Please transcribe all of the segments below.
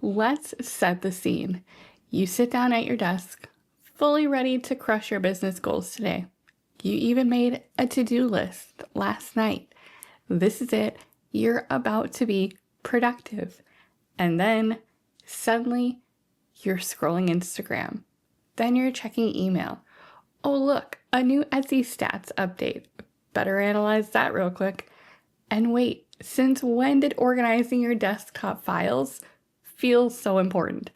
Let's set the scene. You sit down at your desk, fully ready to crush your business goals today. You even made a to-do list last night. This is it. You're about to be productive. And then suddenly you're scrolling Instagram. Then you're checking email. Oh, look, a new Etsy stats update. Better analyze that real quick. And wait, since when did organizing your desktop files feel so important?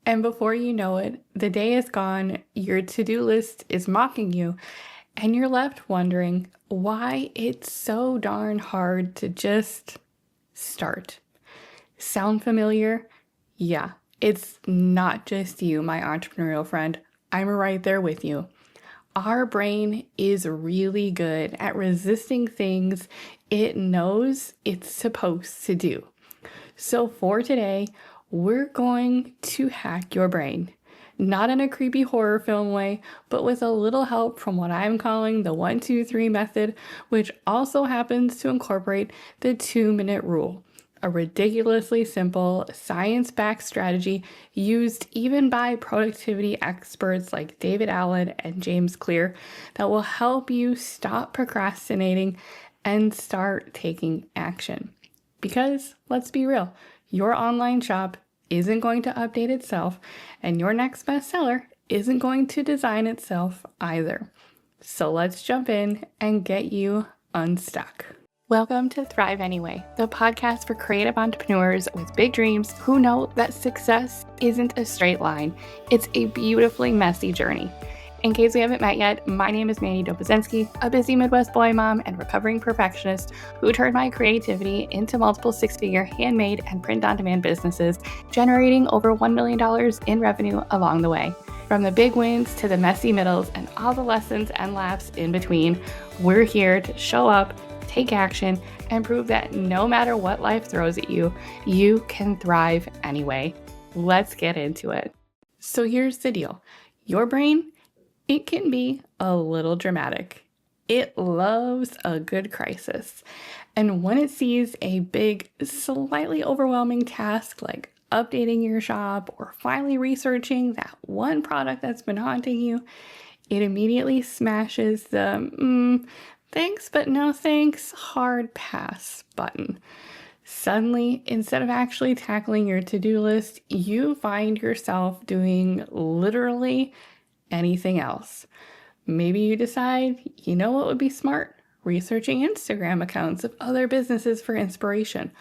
And before you know it, the day is gone, your to-do list is mocking you, and you're left wondering why it's so darn hard to just start. Sound familiar? Yeah, it's not just you, my entrepreneurial friend. I'm right there with you. Our brain is really good at resisting things it knows it's supposed to do. So for today, we're going to hack your brain. Not in a creepy horror film way, but with a little help from what I'm calling the 1, 2, 3 method, which also happens to incorporate the 2-minute rule. A ridiculously simple, science-backed strategy used even by productivity experts like David Allen and James Clear that will help you stop procrastinating and start taking action. Because, let's be real, your online shop isn't going to update itself, and your next bestseller isn't going to design itself either. So let's jump in and get you unstuck. Welcome to Thrive Anyway, the podcast for creative entrepreneurs with big dreams who know that success isn't a straight line. It's a beautifully messy journey. In case we haven't met yet, my name is Manny Dobozensky, a busy Midwest boy mom and recovering perfectionist who turned my creativity into multiple 6-figure handmade and print-on-demand businesses, generating over $1 million in revenue along the way. From the big wins to the messy middles and all the lessons and laughs in between, we're here to show up, take action, and prove that no matter what life throws at you, you can thrive anyway. Let's get into it. So here's the deal. Your brain, it can be a little dramatic. It loves a good crisis. And when it sees a big, slightly overwhelming task like updating your shop or finally researching that one product that's been haunting you, it immediately smashes the thanks but no thanks hard pass button. Suddenly, instead of actually tackling your to-do list, you find yourself doing literally anything else. Maybe you decide, you know what would be smart? Researching Instagram accounts of other businesses for inspiration,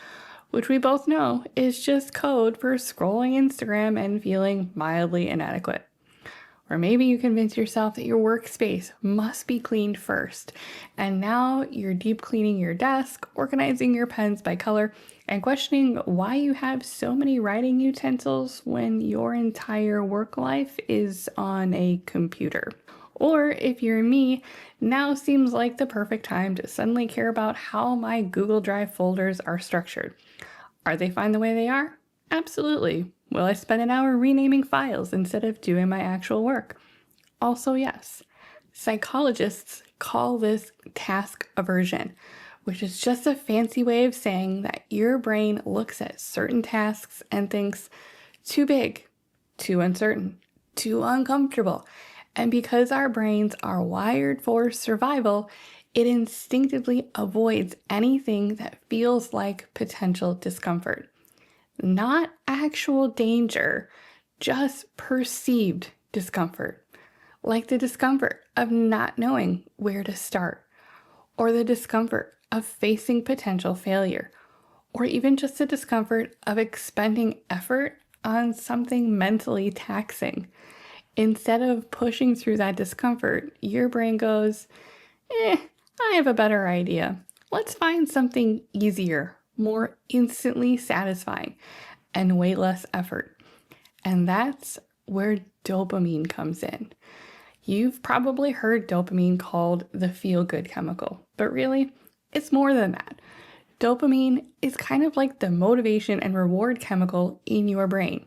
which we both know is just code for scrolling Instagram and feeling mildly inadequate. Or maybe you convince yourself that your workspace must be cleaned first, and now you're deep cleaning your desk, organizing your pens by color, and questioning why you have so many writing utensils when your entire work life is on a computer. Or if you're me, now seems like the perfect time to suddenly care about how my Google Drive folders are structured. Are they fine the way they are? Absolutely. Will I spend an hour renaming files instead of doing my actual work? Also, yes. Psychologists call this task aversion, which is just a fancy way of saying that your brain looks at certain tasks and thinks, too big, too uncertain, too uncomfortable. And because our brains are wired for survival, it instinctively avoids anything that feels like potential discomfort. Not actual danger, just perceived discomfort, like the discomfort of not knowing where to start, or the discomfort of facing potential failure, or even just the discomfort of expending effort on something mentally taxing. Instead of pushing through that discomfort, your brain goes, I have a better idea. Let's find something easier, more instantly satisfying, and way less effort. And that's where dopamine comes in. You've probably heard dopamine called the feel-good chemical, but really, it's more than that. Dopamine is kind of like the motivation and reward chemical in your brain.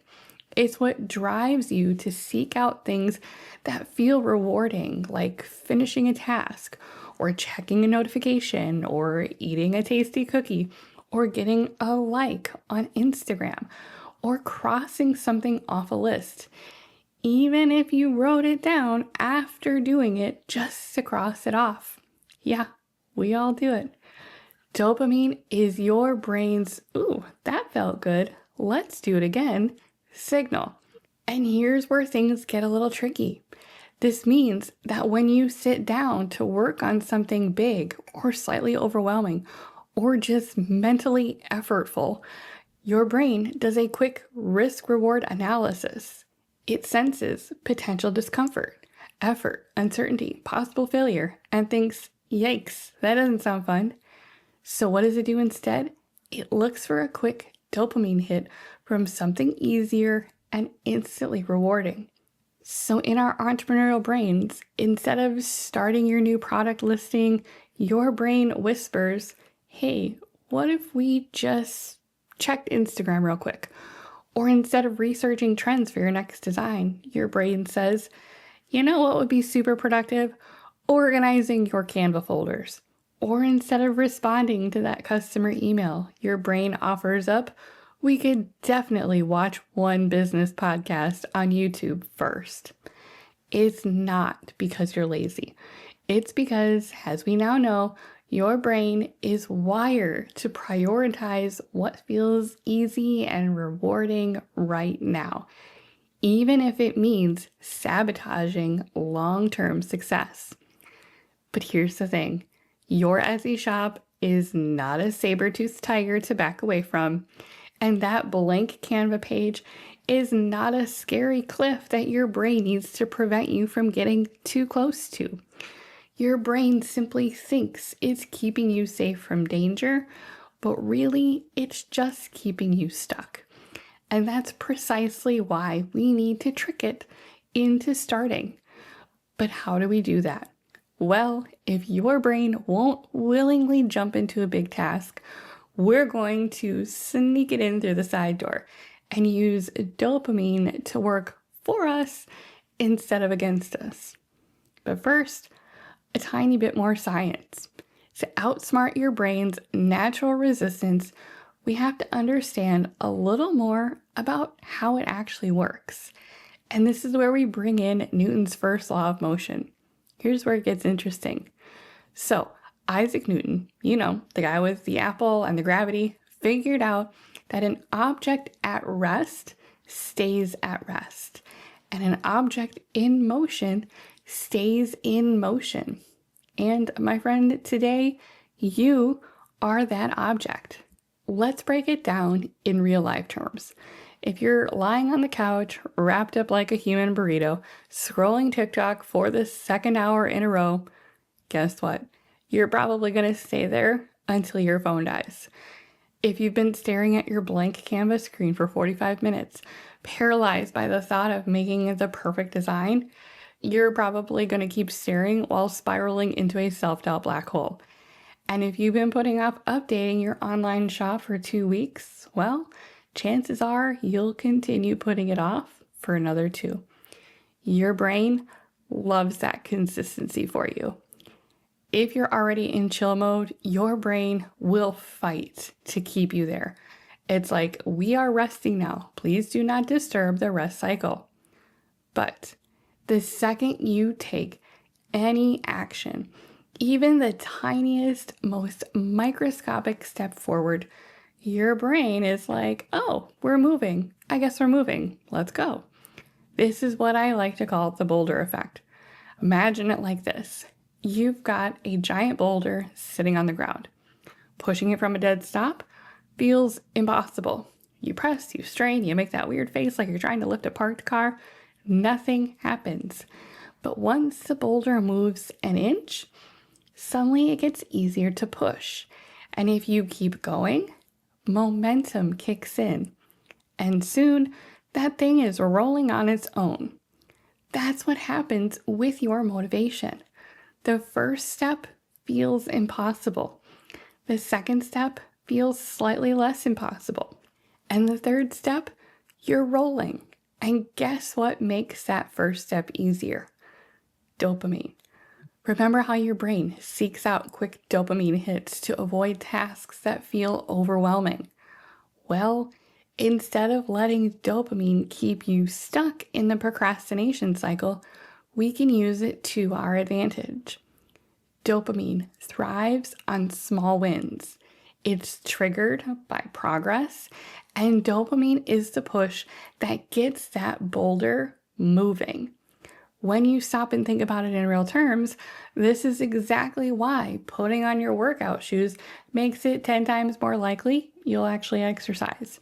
It's what drives you to seek out things that feel rewarding, like finishing a task, or checking a notification, or eating a tasty cookie, or getting a like on Instagram, or crossing something off a list, even if you wrote it down after doing it just to cross it off. Yeah, we all do it. Dopamine is your brain's, ooh, that felt good, let's do it again, signal. And here's where things get a little tricky. This means that when you sit down to work on something big or slightly overwhelming or just mentally effortful, your brain does a quick risk-reward analysis. It senses potential discomfort, effort, uncertainty, possible failure, and thinks, yikes, that doesn't sound fun. So what does it do instead? It looks for a quick dopamine hit from something easier and instantly rewarding. So in our entrepreneurial brains, instead of starting your new product listing, your brain whispers, hey, what if we just checked Instagram real quick? Or instead of researching trends for your next design, your brain says, you know what would be super productive? Organizing your Canva folders. Or instead of responding to that customer email, your brain offers up, we could definitely watch one business podcast on YouTube first. It's not because you're lazy. It's because, as we now know, your brain is wired to prioritize what feels easy and rewarding right now, even if it means sabotaging long-term success. But here's the thing. Your Etsy shop is not a saber-toothed tiger to back away from, and that blank Canva page is not a scary cliff that your brain needs to prevent you from getting too close to. Your brain simply thinks it's keeping you safe from danger, but really it's just keeping you stuck. And that's precisely why we need to trick it into starting. But how do we do that? Well, if your brain won't willingly jump into a big task, we're going to sneak it in through the side door and use dopamine to work for us instead of against us. But first, a tiny bit more science. To outsmart your brain's natural resistance, we have to understand a little more about how it actually works. And this is where we bring in Newton's first law of motion. Here's where it gets interesting. So, Isaac Newton, the guy with the apple and the gravity, figured out that an object at rest stays at rest, and an object in motion stays in motion. And my friend, today, you are that object. Let's break it down in real life terms. If you're lying on the couch, wrapped up like a human burrito, scrolling TikTok for the second hour in a row, guess what? You're probably going to stay there until your phone dies. If you've been staring at your blank canvas screen for 45 minutes, paralyzed by the thought of making the perfect design, you're probably going to keep staring while spiraling into a self-doubt black hole. And if you've been putting off updating your online shop for 2 weeks, well, chances are you'll continue putting it off for another 2. Your brain loves that consistency for you. If you're already in chill mode, your brain will fight to keep you there. It's like, we are resting now. Please do not disturb the rest cycle. But the second you take any action, even the tiniest, most microscopic step forward, your brain is like, oh, we're moving. I guess we're moving. Let's go. This is what I like to call the boulder effect. Imagine it like this. You've got a giant boulder sitting on the ground. Pushing it from a dead stop feels impossible. You press, you strain, you make that weird face like you're trying to lift a parked car. Nothing happens. But once the boulder moves an inch, suddenly it gets easier to push. And if you keep going, momentum kicks in. And soon, that thing is rolling on its own. That's what happens with your motivation. The first step feels impossible. The second step feels slightly less impossible. And the third step, you're rolling. And guess what makes that first step easier? Dopamine. Remember how your brain seeks out quick dopamine hits to avoid tasks that feel overwhelming? Well, Instead of letting dopamine keep you stuck in the procrastination cycle, we can use it to our advantage. Dopamine thrives on small wins. It's triggered by progress, and dopamine is the push that gets that boulder moving. When you stop and think about it in real terms, this is exactly why putting on your workout shoes makes it 10 times more likely you'll actually exercise.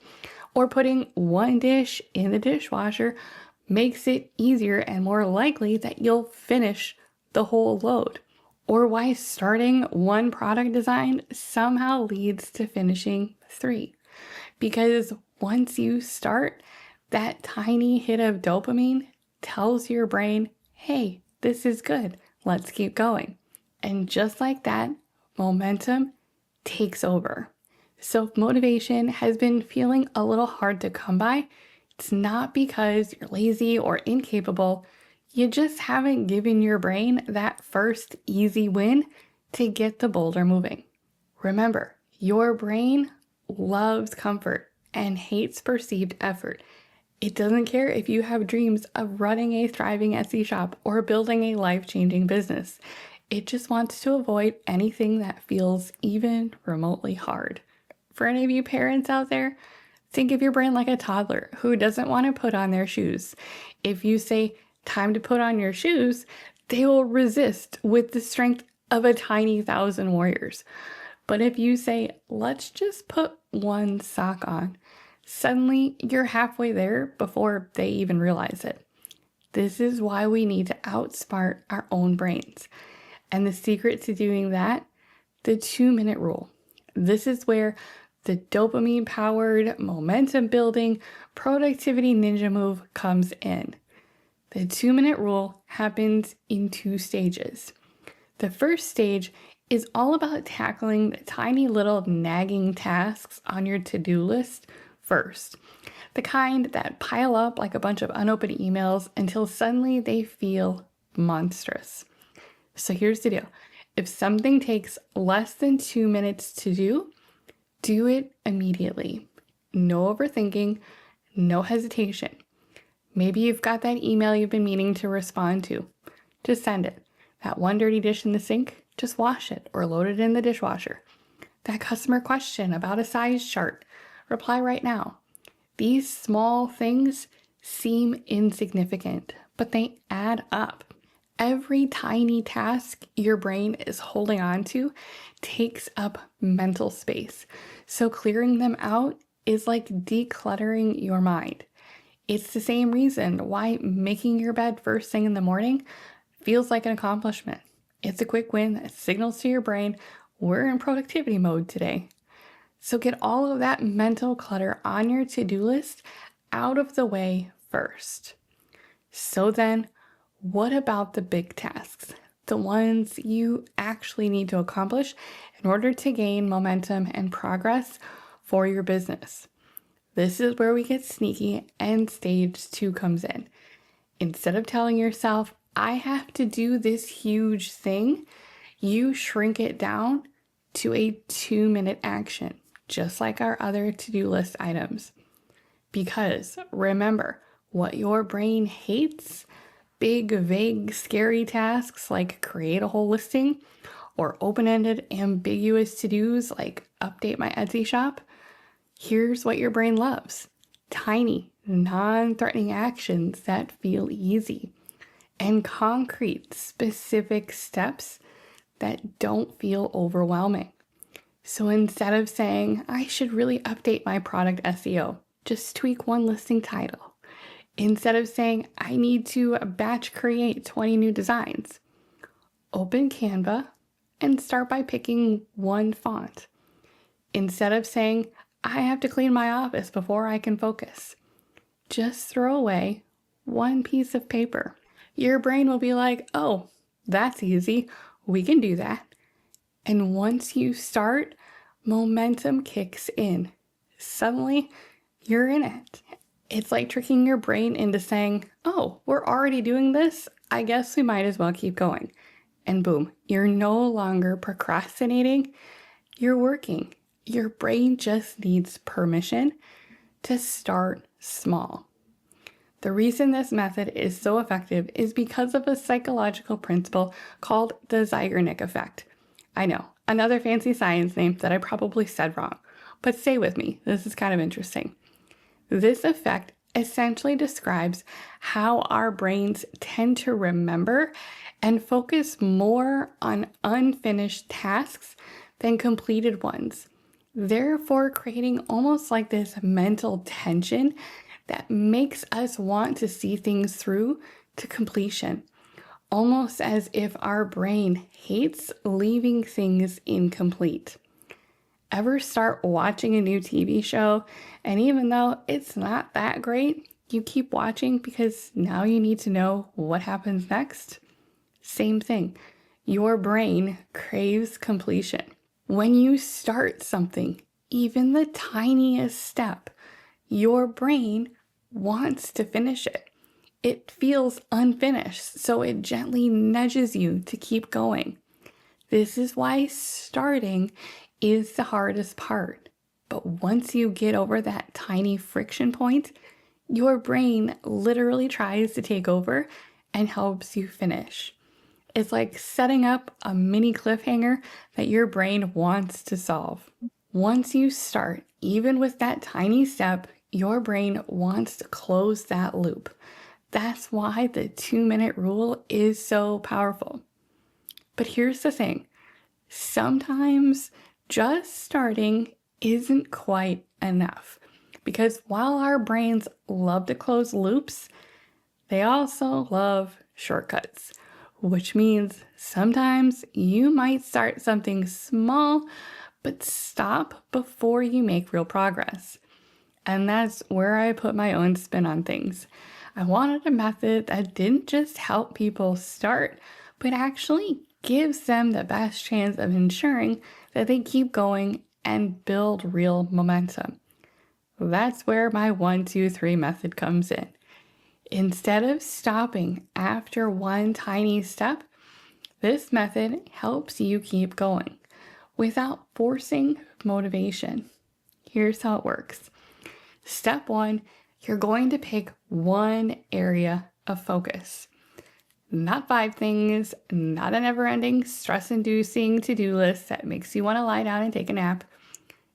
Or putting one dish in the dishwasher makes it easier and more likely that you'll finish the whole load. Or why starting one product design somehow leads to finishing 3. Because once you start, that tiny hit of dopamine tells your brain, hey, this is good, let's keep going. And just like that, momentum takes over. So if motivation has been feeling a little hard to come by, it's not because you're lazy or incapable. You just haven't given your brain that first easy win to get the boulder moving. Remember, your brain loves comfort and hates perceived effort. It doesn't care if you have dreams of running a thriving Etsy shop or building a life-changing business. It just wants to avoid anything that feels even remotely hard. For any of you parents out there, think of your brain like a toddler who doesn't want to put on their shoes. If you say, time to put on your shoes, they will resist with the strength of a tiny 1,000 warriors. But if you say, let's just put one sock on, suddenly you're halfway there before they even realize it. This is why we need to outsmart our own brains. And the secret to doing that, the 2-minute rule. This is where the dopamine-powered, momentum-building, productivity ninja move comes in. The 2-minute rule happens in 2 stages. The first stage is all about tackling the tiny little nagging tasks on your to-do list first. The kind that pile up like a bunch of unopened emails until suddenly they feel monstrous. So here's the deal. If something takes less than 2 minutes to do it immediately. No overthinking, no hesitation. Maybe you've got that email you've been meaning to respond to. Just send it. That one dirty dish in the sink, just wash it or load it in the dishwasher. That customer question about a size chart, reply right now. These small things seem insignificant, but they add up. Every tiny task your brain is holding on to takes up mental space. So clearing them out is like decluttering your mind. It's the same reason why making your bed first thing in the morning feels like an accomplishment. It's a quick win that signals to your brain, we're in productivity mode today. So get all of that mental clutter on your to-do list out of the way first. So then, what about the big tasks? The ones you actually need to accomplish in order to gain momentum and progress for your business. This is where we get sneaky and stage 2 comes in. Instead of telling yourself, I have to do this huge thing, you shrink it down to a 2-minute action, just like our other to-do list items. Because remember, what your brain hates, big, vague, scary tasks like create a whole listing, or open-ended, ambiguous to-dos like update my Etsy shop, here's what your brain loves. Tiny, non-threatening actions that feel easy, and concrete, specific steps that don't feel overwhelming. So instead of saying, I should really update my product SEO, just tweak one listing title. Instead of saying, I need to batch create 20 new designs, open Canva and start by picking one font. Instead of saying, I have to clean my office before I can focus, just throw away one piece of paper. Your brain will be like, oh, that's easy. We can do that. And once you start, momentum kicks in. Suddenly, you're in it. It's like tricking your brain into saying, oh, we're already doing this. I guess we might as well keep going. And boom, you're no longer procrastinating. You're working. Your brain just needs permission to start small. The reason this method is so effective is because of a psychological principle called the Zeigarnik effect. I know, another fancy science name that I probably said wrong, but stay with me, this is kind of interesting. This effect essentially describes how our brains tend to remember and focus more on unfinished tasks than completed ones, therefore creating almost like this mental tension that makes us want to see things through to completion, almost as if our brain hates leaving things incomplete. Ever start watching a new TV show, and even though it's not that great, you keep watching because now you need to know what happens next? Same thing. Your brain craves completion. When you start something, even the tiniest step, your brain wants to finish it. It feels unfinished, so it gently nudges you to keep going. This is why starting is the hardest part. But once you get over that tiny friction point, your brain literally tries to take over and helps you finish. It's like setting up a mini cliffhanger that your brain wants to solve. Once you start, even with that tiny step, your brain wants to close that loop. That's why the 2-minute rule is so powerful. But here's the thing. Sometimes just starting isn't quite enough, because while our brains love to close loops, they also love shortcuts, which means sometimes you might start something small, but stop before you make real progress. And that's where I put my own spin on things. I wanted a method that didn't just help people start, but actually gives them the best chance of ensuring that they keep going and build real momentum. That's where my 1, 2, 3 method comes in. Instead of stopping after one tiny step, this method helps you keep going without forcing motivation. Here's how it works. Step 1, you're going to pick one area of focus. Not 5 things, not a never-ending, stress-inducing to-do list that makes you want to lie down and take a nap.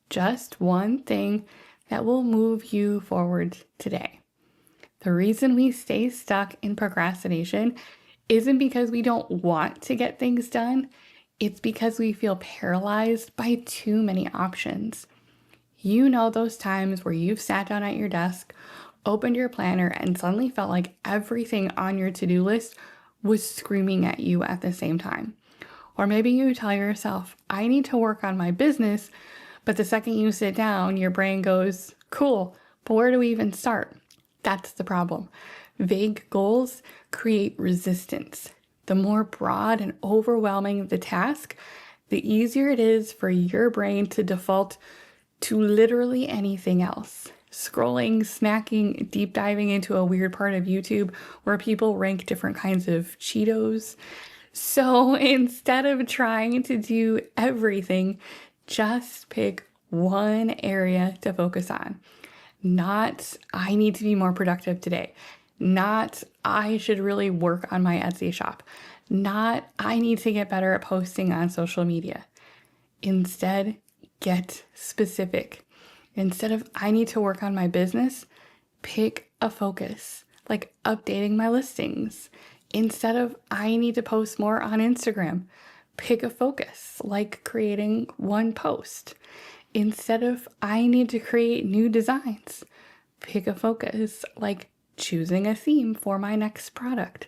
Just one thing that will move you forward today. The reason we stay stuck in procrastination isn't because we don't want to get things done. It's because we feel paralyzed by too many options. You know those times where you've sat down at your desk, opened your planner, and suddenly felt like everything on your to-do list was screaming at you at the same time. Or maybe you tell yourself, I need to work on my business, but the second you sit down, your brain goes, cool, but where do we even start? That's the problem. Vague goals create resistance. The more broad and overwhelming the task, the easier it is for your brain to default to literally anything else. Scrolling, snacking, deep diving into a weird part of YouTube where people rank different kinds of Cheetos. So instead of trying to do everything, just pick one area to focus on. Not, I need to be more productive today. Not, I should really work on my Etsy shop. Not, I need to get better at posting on social media. Instead, get specific. Instead of, I need to work on my business, pick a focus, like updating my listings. Instead of, I need to post more on Instagram, pick a focus, like creating one post. Instead of, I need to create new designs, pick a focus, like choosing a theme for my next product.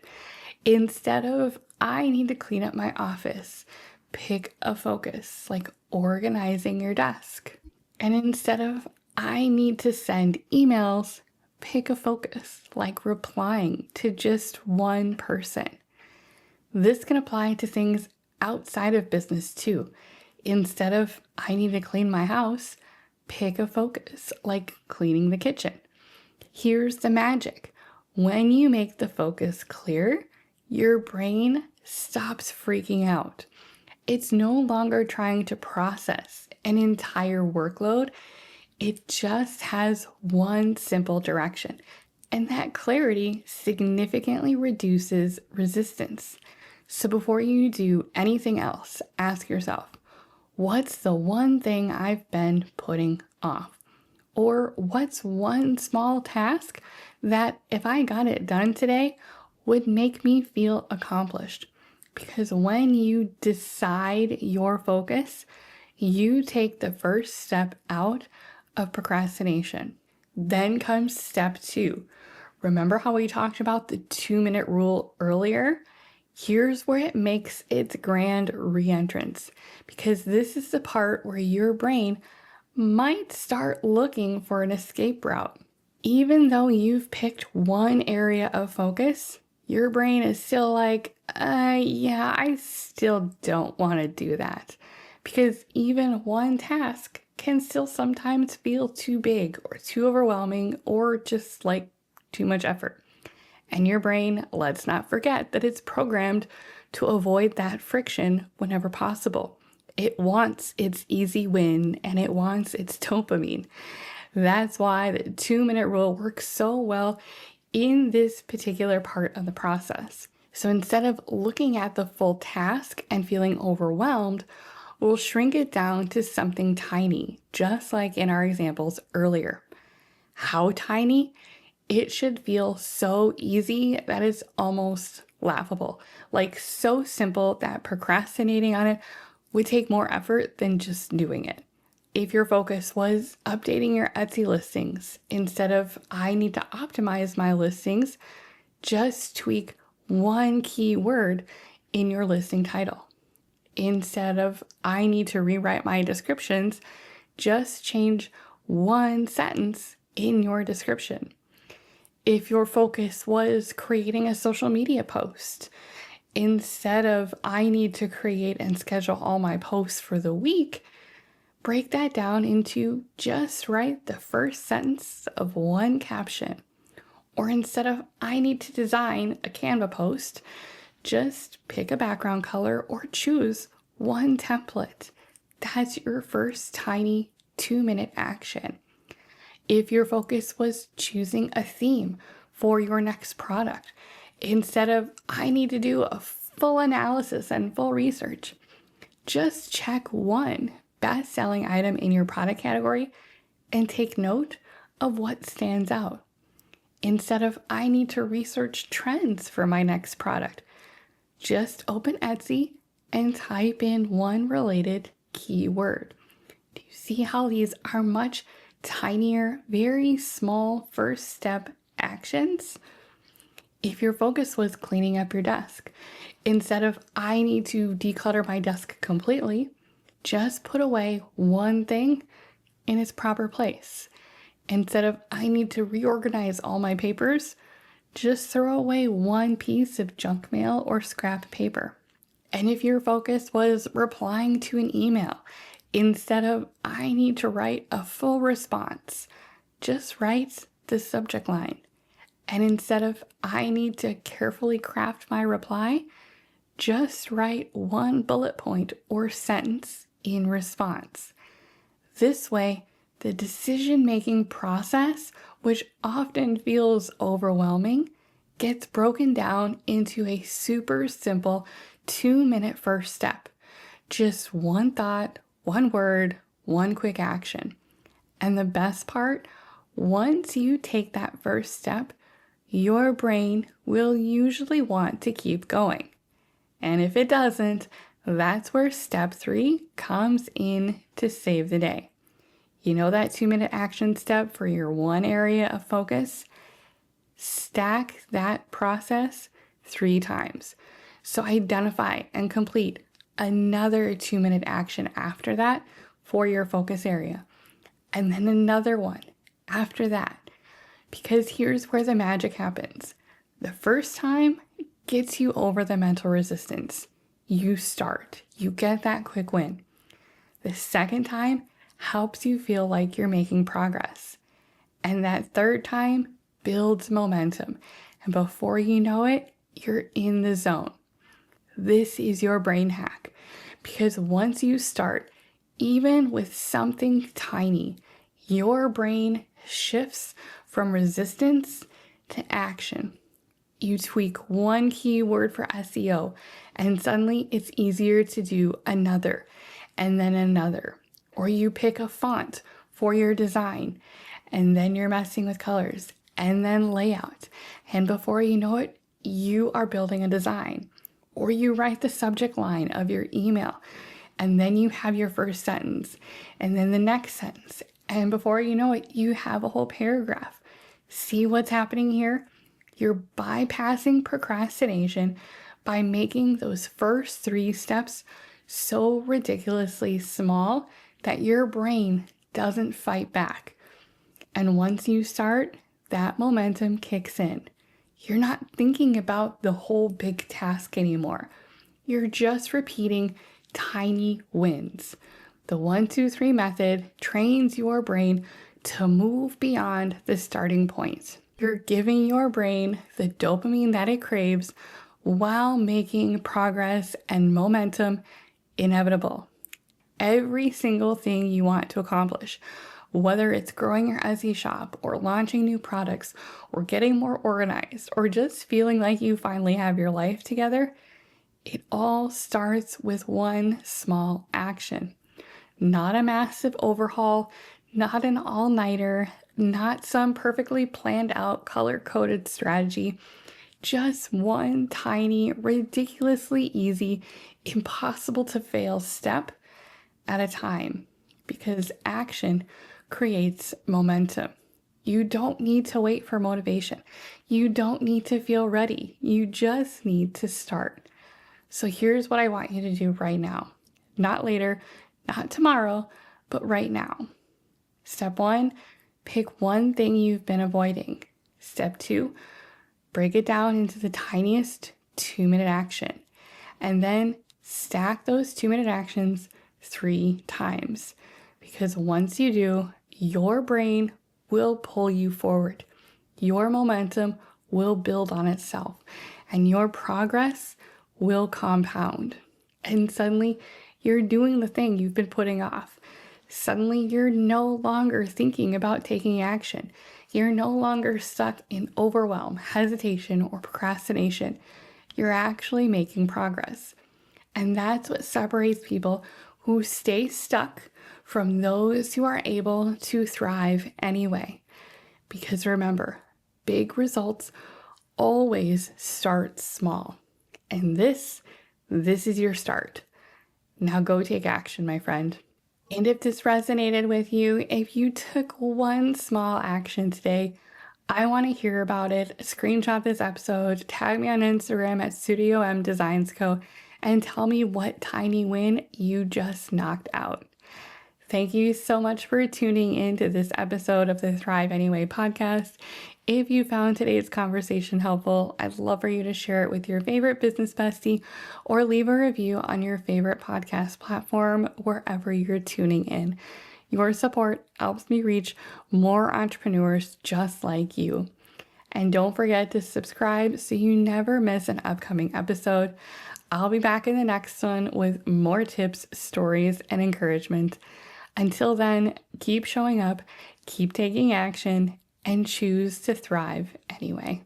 Instead of, I need to clean up my office, pick a focus, like organizing your desk. And instead of, I need to send emails, pick a focus, like replying to just one person. This can apply to things outside of business too. Instead of, I need to clean my house, pick a focus, like cleaning the kitchen. Here's the magic. When you make the focus clear, your brain stops freaking out. It's no longer trying to process an entire workload. It just has one simple direction, and that clarity significantly reduces resistance. So before you do anything else, ask yourself, what's the one thing I've been putting off? Or what's one small task that if I got it done today would make me feel accomplished? Because when you decide your focus, you take the first step out of procrastination. Then comes step two. Remember how we talked about the 2-minute rule earlier? Here's where it makes its grand re-entrance, because this is the part where your brain might start looking for an escape route. Even though you've picked one area of focus, your brain is still like, yeah, I still don't want to do that. Because even one task can still sometimes feel too big or too overwhelming or just like too much effort. And your brain, let's not forget that it's programmed to avoid that friction whenever possible. It wants its easy win and it wants its dopamine. That's why the 2-minute rule works so well in this particular part of the process. So instead of looking at the full task and feeling overwhelmed, we'll shrink it down to something tiny, just like in our examples earlier. How tiny? It should feel so easy that it's almost laughable. Like so simple that procrastinating on it would take more effort than just doing it. If your focus was updating your Etsy listings, instead of I need to optimize my listings, just tweak one key word in your listing title. Instead of I need to rewrite my descriptions, just change one sentence in your description. If your focus was creating a social media post, instead of I need to create and schedule all my posts for the week, break that down into just write the first sentence of one caption. Or instead of I need to design a Canva post, just pick a background color or choose one template. That's your first tiny 2-minute action. If your focus was choosing a theme for your next product, instead of I need to do a full analysis and full research, just check one best-selling item in your product category and take note of what stands out. Instead of I need to research trends for my next product, just open Etsy and type in one related keyword. Do you see how these are much tinier, very small first step actions? If your focus was cleaning up your desk, instead of I need to declutter my desk completely, just put away one thing in its proper place. Instead of I need to reorganize all my papers, just throw away one piece of junk mail or scrap paper. And if your focus was replying to an email, instead of I need to write a full response, just write the subject line. And instead of I need to carefully craft my reply, just write one bullet point or sentence in response. This way, the decision-making process, which often feels overwhelming, gets broken down into a super simple 2-minute first step. Just one thought, one word, one quick action. And the best part, once you take that first step, your brain will usually want to keep going. And if it doesn't, that's where step 3 comes in to save the day. You know that 2-minute action step for your one area of focus? Stack that process 3 times. So identify and complete another 2-minute action after that for your focus area. And then another one after that. Because here's where the magic happens. The first time gets you over the mental resistance. You start. You get that quick win. The second time helps you feel like you're making progress. And that third time builds momentum. And before you know it, you're in the zone. This is your brain hack. Because once you start, even with something tiny, your brain shifts from resistance to action. You tweak one keyword for SEO, and suddenly it's easier to do another and then another. Or you pick a font for your design, and then you're messing with colors and then layout. And before you know it, you are building a design. Or you write the subject line of your email, and then you have your first sentence, and then the next sentence. And before you know it, you have a whole paragraph. See what's happening here? You're bypassing procrastination by making those first 3 steps so ridiculously small that your brain doesn't fight back. And once you start, that momentum kicks in. You're not thinking about the whole big task anymore. You're just repeating tiny wins. The 1, 2, 3 method trains your brain to move beyond the starting point. You're giving your brain the dopamine that it craves while making progress and momentum inevitable. Every single thing you want to accomplish, whether it's growing your Etsy shop or launching new products or getting more organized or just feeling like you finally have your life together, it all starts with one small action. Not a massive overhaul, not an all-nighter, not some perfectly planned out color-coded strategy. Just one tiny, ridiculously easy, impossible to fail step at a time, because action creates momentum. You don't need to wait for motivation. You don't need to feel ready. You just need to start. So here's what I want you to do right now. Not later, not tomorrow, but right now. Step 1, pick one thing you've been avoiding. Step 2, break it down into the tiniest 2-minute action. And then stack those 2-minute actions 3 times. Because once you do, your brain will pull you forward. Your momentum will build on itself, and your progress will compound. And suddenly, you're doing the thing you've been putting off. Suddenly, you're no longer thinking about taking action. You're no longer stuck in overwhelm, hesitation, or procrastination. You're actually making progress. And that's what separates people who stay stuck from those who are able to thrive anyway. Because remember, big results always start small. And this is your start. Now go take action, my friend. And if this resonated with you, if you took one small action today, I want to hear about it. Screenshot this episode, tag me on Instagram at Studio M Designs Co., and tell me what tiny win you just knocked out. Thank you so much for tuning in to this episode of the Thrive Anyway podcast. If you found today's conversation helpful, I'd love for you to share it with your favorite business bestie or leave a review on your favorite podcast platform wherever you're tuning in. Your support helps me reach more entrepreneurs just like you. And don't forget to subscribe so you never miss an upcoming episode. I'll be back in the next one with more tips, stories, and encouragement. Until then, keep showing up, keep taking action, and choose to thrive anyway.